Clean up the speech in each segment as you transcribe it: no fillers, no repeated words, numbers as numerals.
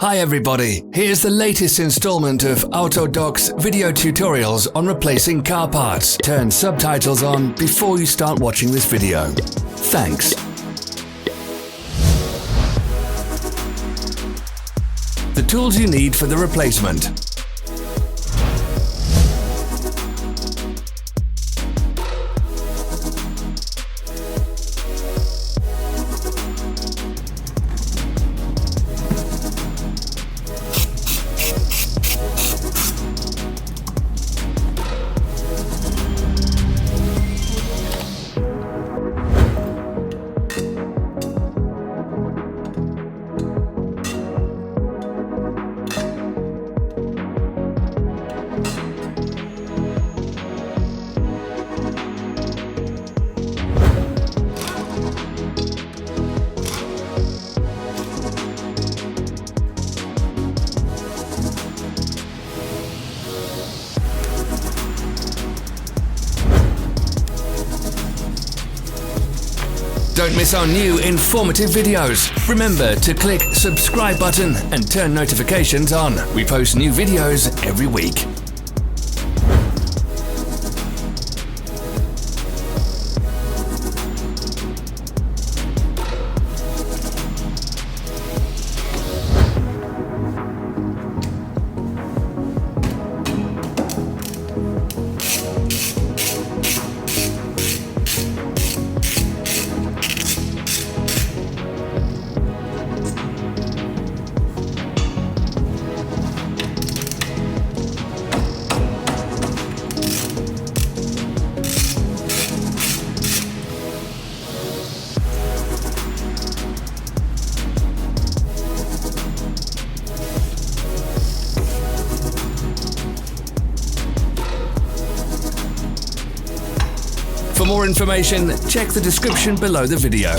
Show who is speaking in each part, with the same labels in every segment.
Speaker 1: Hi everybody, here's the latest installment of Autodoc's video tutorials on replacing car parts. Turn subtitles on before you start watching this video. Thanks. The tools you need for the replacement. Don't miss our new informative videos. Remember to click subscribe button and turn notifications on. We post new videos every week. For more information, check the description below the video.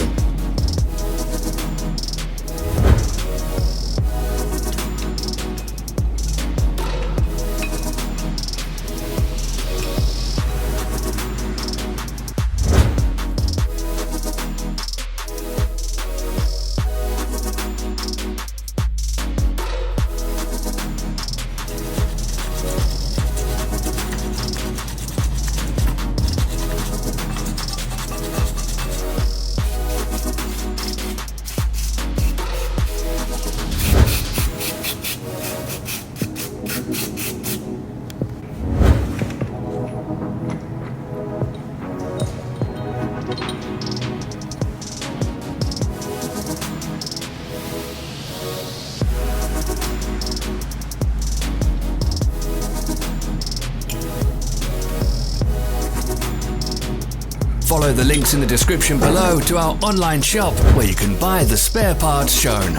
Speaker 1: Follow the links in the description below to our online shop where you can buy the spare parts shown.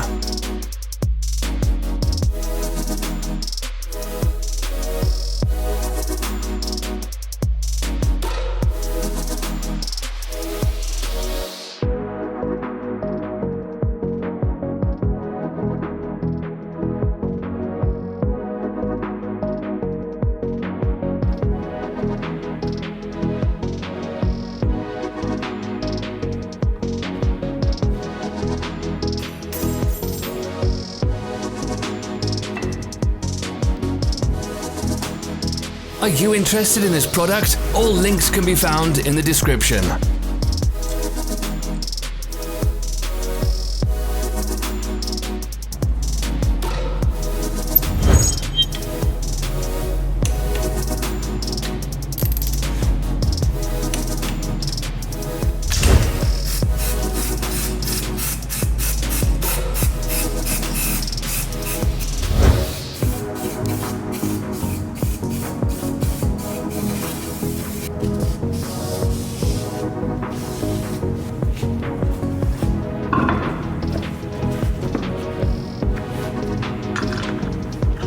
Speaker 1: Are you interested in this product? All links can be found in the description.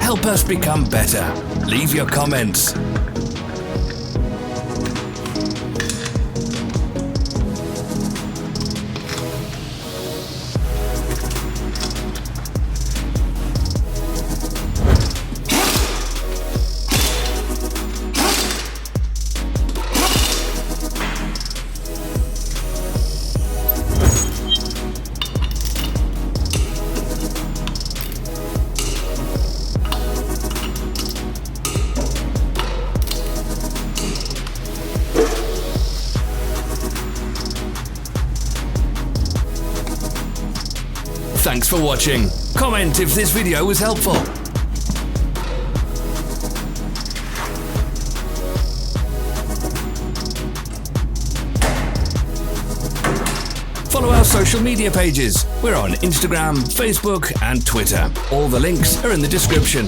Speaker 1: Help us become better. Leave your comments. Thanks for watching. Comment if this video was helpful. Follow our social media pages. We're on Instagram, Facebook and Twitter. All the links are in the description.